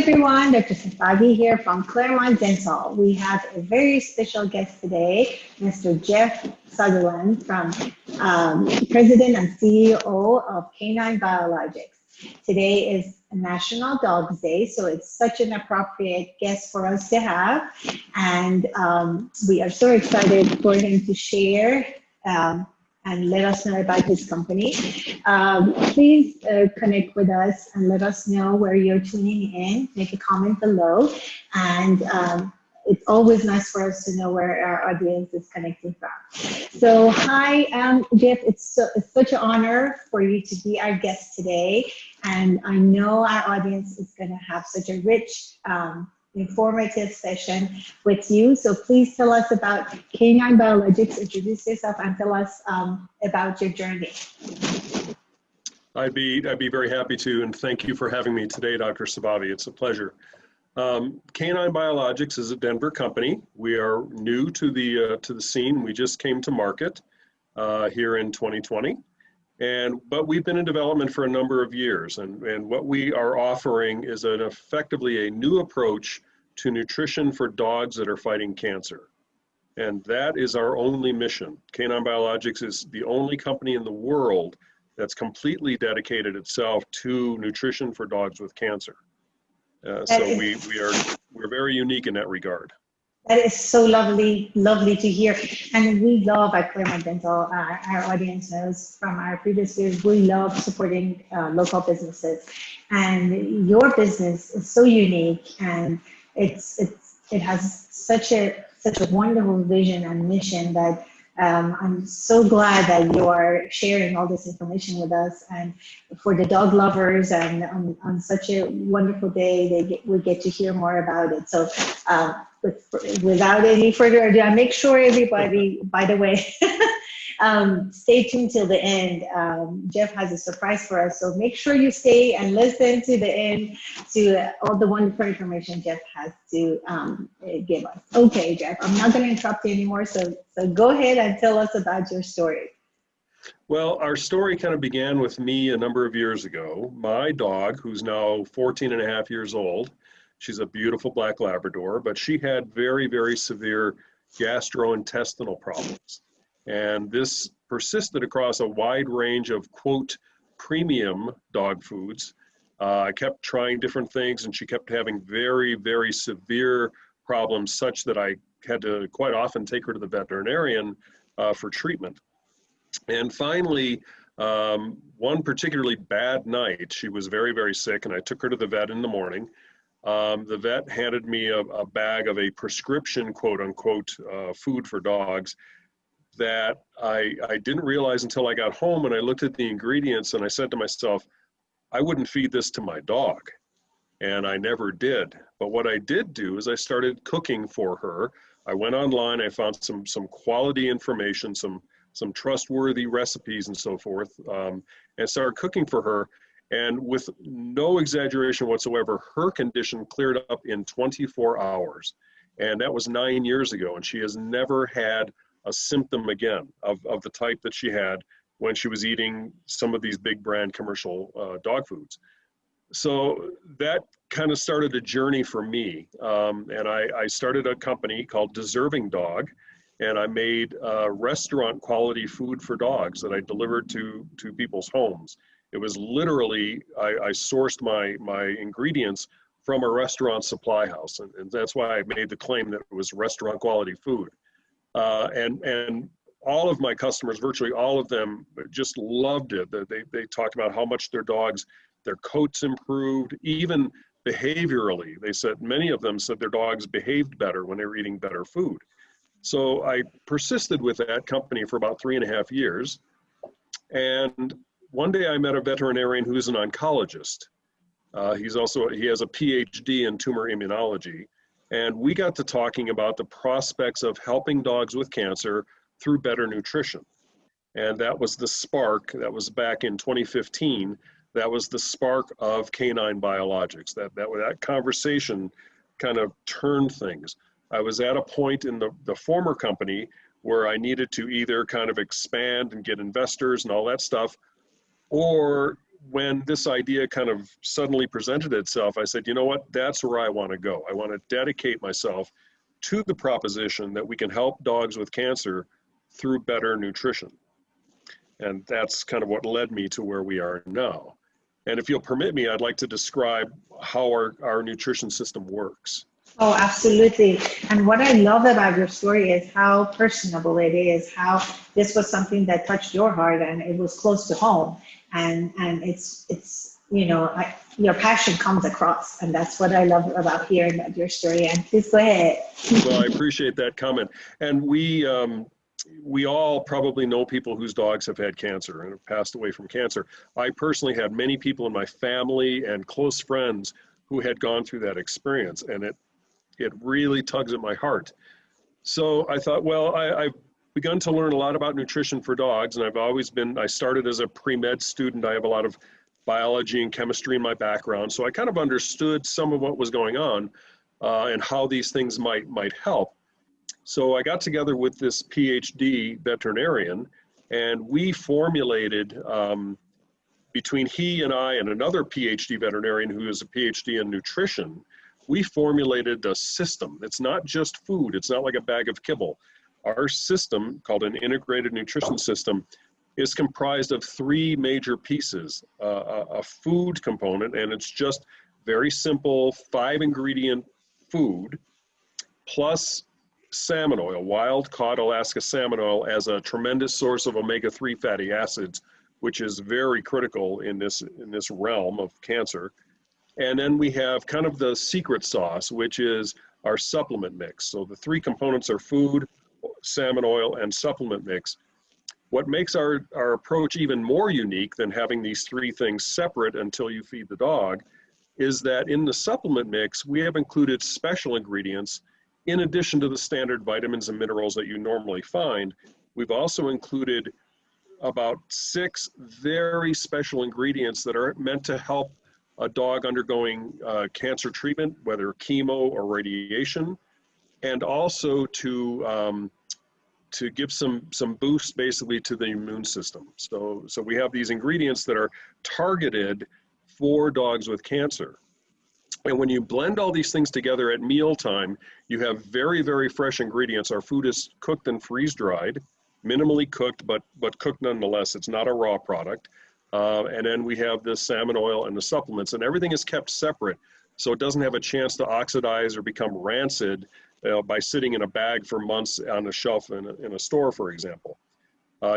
everyone, Dr. Safagi here from Clermont Dental. We have a very special guest today, Mr. Jeff Sutherland, from President and CEO of Canine Biologics. Today is National Dogs Day, so it's such an appropriate guest for us to have. And we are so excited for him to share and let us know about his company. Please connect with us and let us know where you're tuning in. Make a comment below. And it's always nice for us to know where our audience is connecting from. So hi, Jeff, it's such an honor for you to be our guest today. And I know our audience is gonna have such a rich, informative session with you. So please tell us about Canine Biologics, introduce yourself and tell us about your journey. I'd be very happy to, and thank you for having me today, Dr. Sabavi. It's a pleasure. Canine Biologics is a Denver company. We are new to the scene. We just came to market here in 2020. But we've been in development for a number of years, and what we are offering is effectively a new approach to nutrition for dogs that are fighting cancer. And that is our only mission. Canine Biologics is the only company in the world that's completely dedicated itself to nutrition for dogs with cancer. So we're very unique in that regard. That is so lovely to hear. And we love at Clermont Dental, our audience knows from our previous years, we love supporting local businesses. And your business is so unique, and it has such a wonderful vision and mission that I'm so glad that you are sharing all this information with us, and for the dog lovers, and on such a wonderful day, we get to hear more about it. So without any further ado, I make sure everybody, by the way, stay tuned till the end. Jeff has a surprise for us, so make sure you stay and listen to the end to all the wonderful information Jeff has to give us. Okay, Jeff, I'm not going to interrupt you anymore, so go ahead and tell us about your story. Well, our story kind of began with me a number of years ago. My dog, who's now 14 and a half years old, she's a beautiful black Labrador, but she had very, very severe gastrointestinal problems. And this persisted across a wide range of, quote, premium dog foods. I kept trying different things, and she kept having very, very severe problems, such that I had to quite often take her to the veterinarian for treatment. And finally, one particularly bad night, she was very, very sick, and I took her to the vet in the morning. The vet handed me a bag of a prescription, quote unquote, food for dogs that I didn't realize until I got home, and I looked at the ingredients, and I said to myself, I wouldn't feed this to my dog. And I never did. But what I did do is I started cooking for her. I went online, I found some quality information, some trustworthy recipes and so forth, and started cooking for her. And with no exaggeration whatsoever, her condition cleared up in 24 hours. And that was 9 years ago. And she has never had a symptom again of the type that she had when she was eating some of these big brand commercial dog foods. So that kind of started a journey for me. And I started a company called Deserving Dog, and I made restaurant quality food for dogs that I delivered to people's homes. It was literally, I sourced my ingredients from a restaurant supply house. And that's why I made the claim that it was restaurant quality food. And all of my customers, virtually all of them, just loved it. They talked about how much their coats improved, even behaviorally. They said, many of them said their dogs behaved better when they were eating better food. So I persisted with that company for about 3.5 years. And one day I met a veterinarian who's an oncologist. He has a PhD in tumor immunology. And we got to talking about the prospects of helping dogs with cancer through better nutrition. And that was the spark. That was back in 2015. That was the spark of Canine Biologics. That conversation kind of turned things. I was at a point in the former company where I needed to either kind of expand and get investors and all that stuff, or when this idea kind of suddenly presented itself, I said, you know what, that's where I want to go. I want to dedicate myself to the proposition that we can help dogs with cancer through better nutrition. And that's kind of what led me to where we are now. And if you'll permit me, I'd like to describe how our nutrition system works. Oh, absolutely. And what I love about your story is how personable it is, how this was something that touched your heart and it was close to home. And it's your passion comes across. And that's what I love about hearing about your story. And please go ahead. Well, I appreciate that comment. And we all probably know people whose dogs have had cancer and have passed away from cancer. I personally had many people in my family and close friends who had gone through that experience, and it really tugs at my heart. So I thought, well, I've begun to learn a lot about nutrition for dogs, and I started as a pre-med student. I have a lot of biology and chemistry in my background, so I kind of understood some of what was going on and how these things might help. So I got together with this PhD veterinarian, and we formulated, between he and I and another PhD veterinarian who is a PhD in nutrition, we formulated a system. It's not just food. It's not like a bag of kibble. Our system, called an integrated nutrition system, is comprised of three major pieces. A food component, and it's just very simple 5-ingredient food, plus salmon oil, wild-caught Alaska salmon oil, as a tremendous source of omega-3 fatty acids, which is very critical in this realm of cancer. And then we have kind of the secret sauce, which is our supplement mix. So the three components are food, salmon oil, and supplement mix. What makes our approach even more unique than having these three things separate until you feed the dog is that in the supplement mix, we have included special ingredients in addition to the standard vitamins and minerals that you normally find. We've also included about 6 very special ingredients that are meant to help a dog undergoing cancer treatment, whether chemo or radiation, and also to give some boost basically to the immune system. So we have these ingredients that are targeted for dogs with cancer. And when you blend all these things together at mealtime, you have very, very fresh ingredients. Our food is cooked and freeze-dried, minimally cooked, but cooked nonetheless. It's not a raw product. And then we have the salmon oil and the supplements, and everything is kept separate, so it doesn't have a chance to oxidize or become rancid by sitting in a bag for months on a shelf in a store, for example.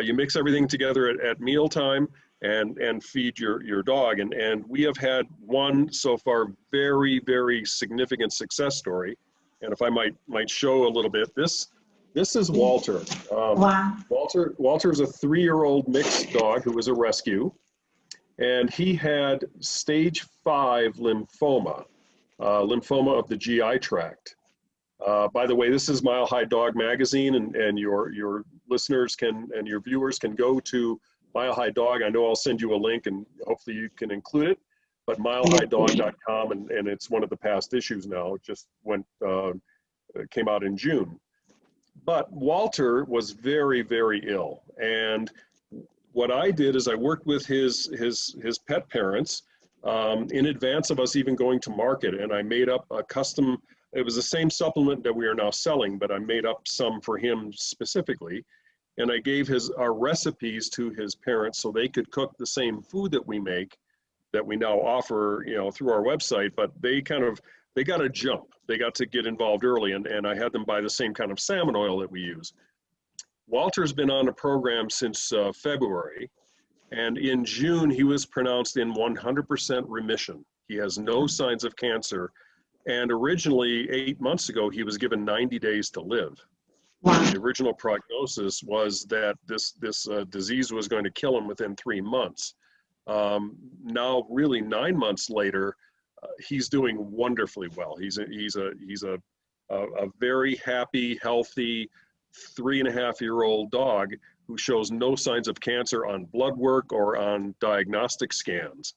You mix everything together at mealtime and feed your dog. And we have had one so far very, very significant success story. And if I might show a little bit, this is Walter. Wow. Walter is a 3-year-old mixed dog who was a rescue. And he had stage 5 lymphoma of the GI tract. By the way, this is Mile High Dog Magazine, and your listeners and your viewers can go to Mile High Dog. I know I'll send you a link, and hopefully you can include it, but milehighdog.com, and it's one of the past issues now. It just came out in June. But Walter was very, very ill, and what I did is I worked with his pet parents in advance of us even going to market, and I made up a custom. It was the same supplement that we are now selling, but I made up some for him specifically, and I gave our recipes to his parents so they could cook the same food that we make, that we now offer, through our website. But they got a jump. They got to get involved early, and I had them buy the same kind of salmon oil that we use. Walter's been on the program since February, and in June he was pronounced in 100% remission. He has no signs of cancer, and originally 8 months ago he was given 90 days to live. Wow. The original prognosis was that this disease was going to kill him within 3 months. Now, really 9 months later, he's doing wonderfully well. He's a very happy, healthy 3.5-year-old dog who shows no signs of cancer on blood work or on diagnostic scans.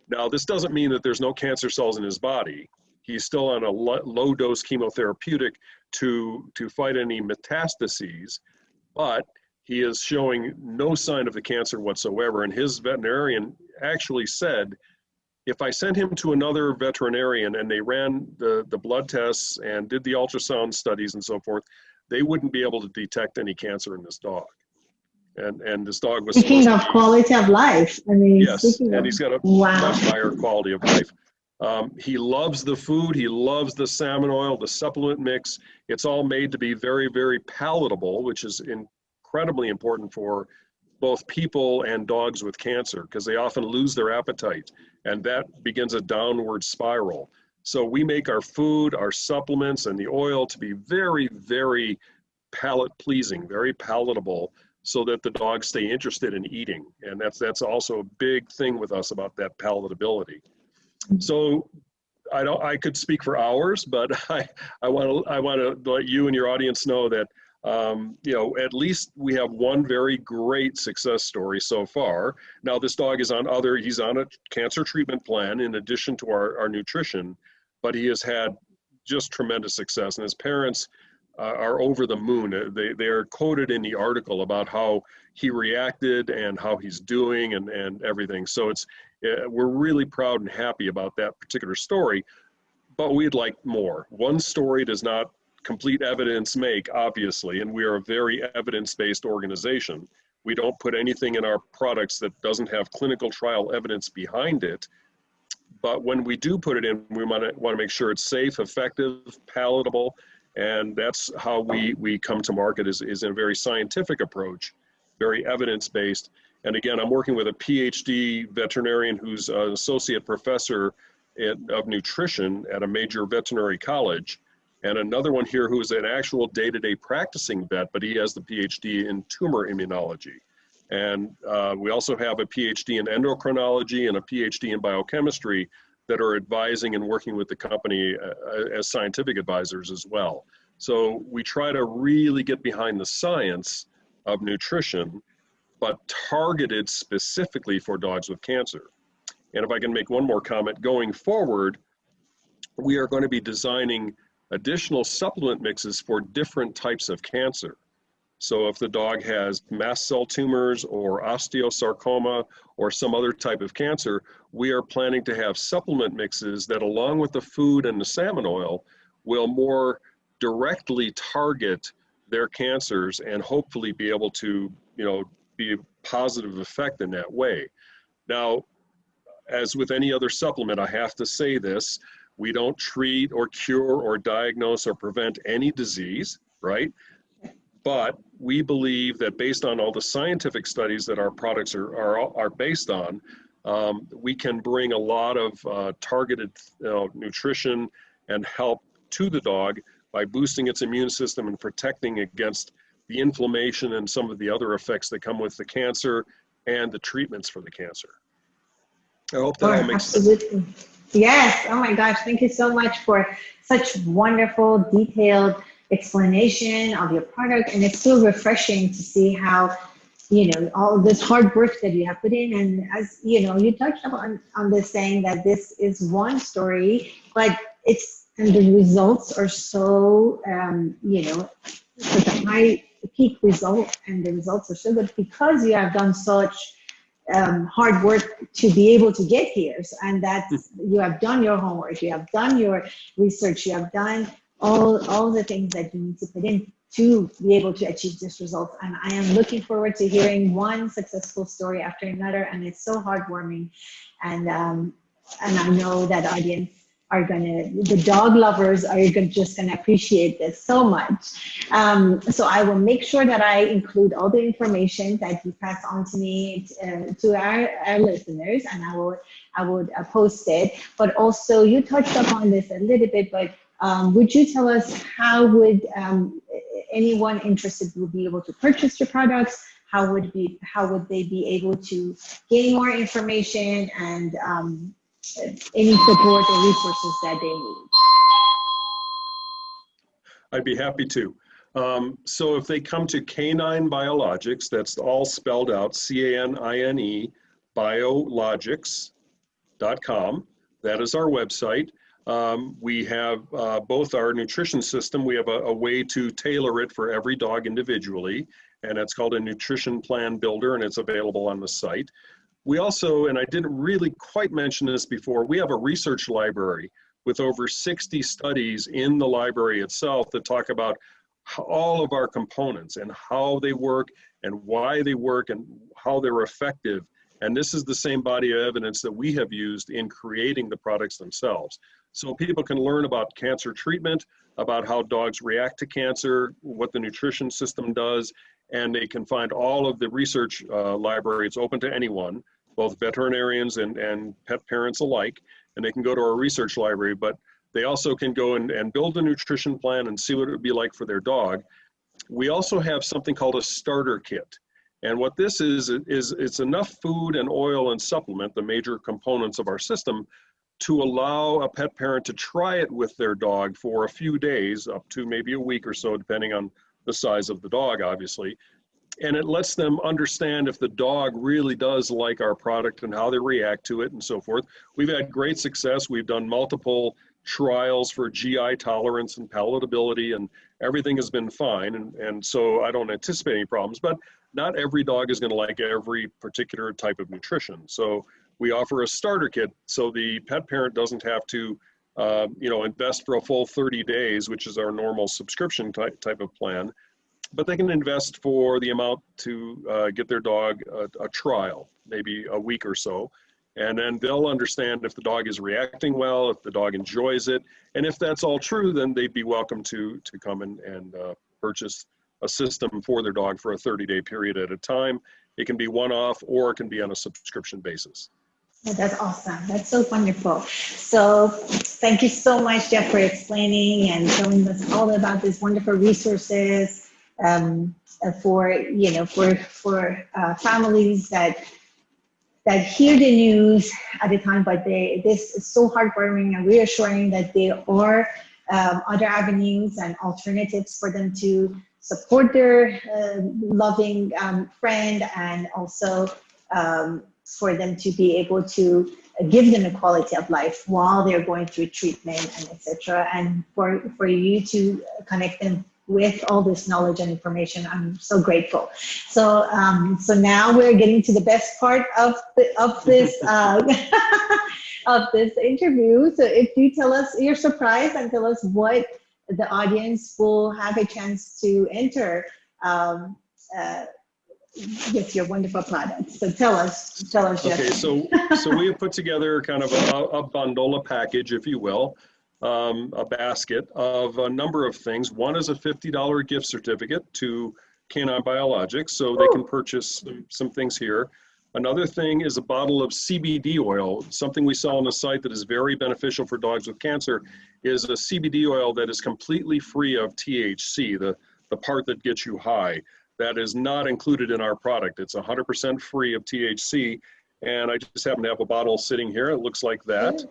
Now, this doesn't mean that there's no cancer cells in his body. He's still on a low-dose chemotherapeutic to fight any metastases, but he is showing no sign of the cancer whatsoever. And his veterinarian actually said, if I sent him to another veterinarian and they ran the blood tests and did the ultrasound studies and so forth, they wouldn't be able to detect any cancer in this dog. And this dog was Speaking supposed of to be, quality of life, I mean, yes, speaking and of, he's got a wow. much higher quality of life. He loves the food. He loves the salmon oil, the supplement mix. It's all made to be very, very palatable, which is incredibly important for both people and dogs with cancer, because they often lose their appetite, and that begins a downward spiral. So we make our food, our supplements, and the oil to be very, very palate pleasing, very palatable, so that the dogs stay interested in eating. And that's also a big thing with us about that palatability. So I could speak for hours, but I want to let you and your audience know that you know, at least we have one very great success story so far. Now this dog is he's on a cancer treatment plan in addition to our nutrition, but he has had just tremendous success, and his parents are over the moon. They are quoted in the article about how he reacted and how he's doing and everything. So we're really proud and happy about that particular story, but we'd like more. One story does not complete evidence make, obviously, and we are a very evidence-based organization. We don't put anything in our products that doesn't have clinical trial evidence behind it. But when we do put it in, we want to make sure it's safe, effective, palatable, and that's how we come to market is in a very scientific approach, very evidence-based. And again, I'm working with a PhD veterinarian who's an associate professor of nutrition at a major veterinary college, and another one here who is an actual day-to-day practicing vet, but he has the PhD in tumor immunology. And we also have a PhD in endocrinology and a PhD in biochemistry that are advising and working with the company as scientific advisors as well. So we try to really get behind the science of nutrition, but targeted specifically for dogs with cancer. And if I can make one more comment, going forward, we are going to be designing additional supplement mixes for different types of cancer. So if the dog has mast cell tumors or osteosarcoma or some other type of cancer, we are planning to have supplement mixes that, along with the food and the salmon oil, will more directly target their cancers and hopefully be able to, you know, be a positive effect in that way. Now, as with any other supplement, I have to say this: we don't treat or cure or diagnose or prevent any disease, right? But we believe that based on all the scientific studies that our products are based on, we can bring a lot of targeted nutrition and help to the dog by boosting its immune system and protecting against the inflammation and some of the other effects that come with the cancer and the treatments for the cancer. I hope that all makes sense. Absolutely. Yes. Oh my gosh. Thank you so much for such wonderful, detailed explanation of your product. And it's so refreshing to see how, you know, all this hard work that you have put in. And as you know, you touched on this, saying that this is one story, but and the results are so, you know, such a high peak result, and the results are so good because you have done such hard work to be able to get here. And that you have done your homework, you have done your research, you have done all the things that you need to put in to be able to achieve this result. And I am looking forward to hearing one successful story after another, and it's so heartwarming. And I know that audience the dog lovers are just gonna appreciate this so much. So I will make sure that I include all the information that you pass on to me, to our listeners, and I would post it. But also, you touched upon this a little bit, but would you tell us how would anyone interested will be able to purchase your products? How would they be able to gain more information and any support or resources that they need? I'd be happy to. So if they come to Canine Biologics, that's all spelled out, C-A-N-I-N-E, biologics.com. That is our website. We have both our nutrition system. We have a way to tailor it for every dog individually, and it's called a nutrition plan builder, and it's available on the site. We also, and I didn't really quite mention this before, we have a research library with over 60 studies in the library itself that talk about all of our components and how they work and why they work and how they're effective. And this is the same body of evidence that we have used in creating the products themselves. So people can learn about cancer treatment, about how dogs react to cancer, what the nutrition system does, and they can find all of the research library. It's open to anyone, both veterinarians and pet parents alike, and they can go to our research library, but they also can go and build a nutrition plan and see what it would be like for their dog. We also have something called a starter kit. And what this is it's enough food and oil and supplement, the major components of our system, to allow a pet parent to try it with their dog for a few days, up to maybe a week or so, depending on the size of the dog, obviously. And it lets them understand if the dog really does like our product and how they react to it and so forth. We've had great success. We've done multiple trials for GI tolerance and palatability, and everything has been fine. And so I don't anticipate any problems, but not every dog is going to like every particular type of nutrition. So we offer a starter kit so the pet parent doesn't have to invest for a full 30 days, which is our normal subscription type of plan. But they can invest for the amount to get their dog a trial, maybe a week or so. And then they'll understand if the dog is reacting well, if the dog enjoys it. And if that's all true, then they'd be welcome to come and purchase a system for their dog for a 30-day period at a time. It can be one-off or it can be on a subscription basis. Yeah, that's awesome. That's so wonderful. So thank you so much, Jeff, for explaining and showing us all about these wonderful resources for families that hear the news at the time, but this is so heartwarming and reassuring that there are other avenues and alternatives for them to support their loving friend, and also for them to be able to give them a quality of life while they're going through treatment and etc. And for you to connect them with all this knowledge and information, I'm so grateful. So so now we're getting to the best part of this of this interview. So if you tell us your surprise and tell us what the audience will have a chance to enter with your wonderful products. So tell us, Jeff. Okay, so we have put together kind of a bundle, a package, if you will, a basket of a number of things. One is a $50 gift certificate to Canine Biologics, so they can purchase some things here. Another thing is a bottle of CBD oil. Something we sell on the site that is very beneficial for dogs with cancer is a CBD oil that is completely free of THC, the part that gets you high. That is not included in our product. It's 100% free of THC, and I just happen to have a bottle sitting here. It looks like that.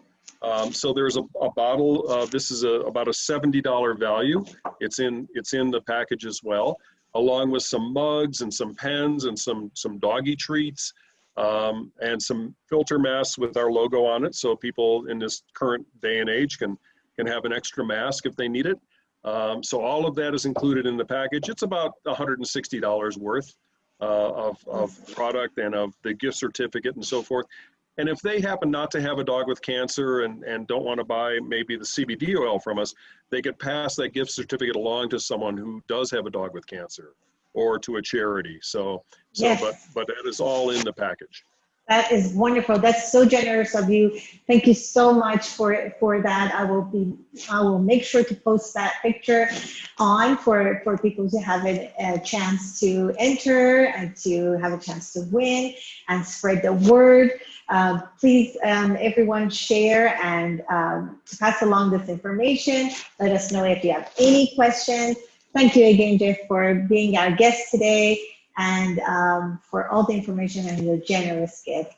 So there's a bottle. This is about a $70 value. It's in the package as well, along with some mugs and some pens and some doggy treats, and some filter masks with our logo on it, so people in this current day and age can have an extra mask if they need it. So all of that is included in the package. It's about $160 worth of product and of the gift certificate and so forth. And if they happen not to have a dog with cancer and don't want to buy maybe the CBD oil from us, they could pass that gift certificate along to someone who does have a dog with cancer or to a charity. Yes. But that is all in the package. That is wonderful. That's so generous of you. Thank you so much for that. I will make sure to post that picture on for people to have a chance to enter and to have a chance to win and spread the word. Please, everyone, share and pass along this information. Let us know if you have any questions. Thank you again, Jeff, for being our guest today, and for all the information and your generous gift.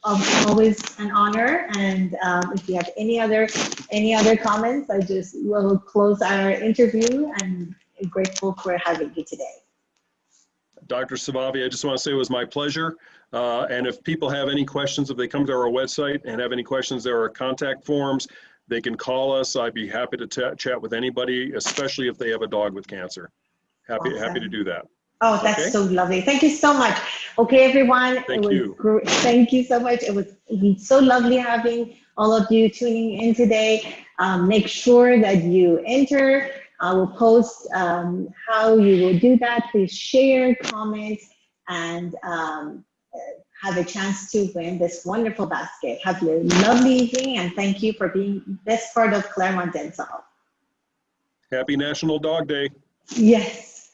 Always an honor. And if you have any other comments, I just will close our interview, and I'm grateful for having you today. Dr. Savavi, I just want to say it was my pleasure. And if people have any questions, if they come to our website and have any questions, there are contact forms. They can call us. I'd be happy to chat with anybody, especially if they have a dog with cancer. Happy to do that. Oh, that's Okay? so lovely. Thank you so much. Okay, everyone. Thank you. Thank you so much. It's been so lovely having all of you tuning in today. Make sure that you enter. I will post how you will do that. Please share, comment, and have a chance to win this wonderful basket. Have a lovely evening, and thank you for being this part of Clermont Dental. Happy National Dog Day. Yes.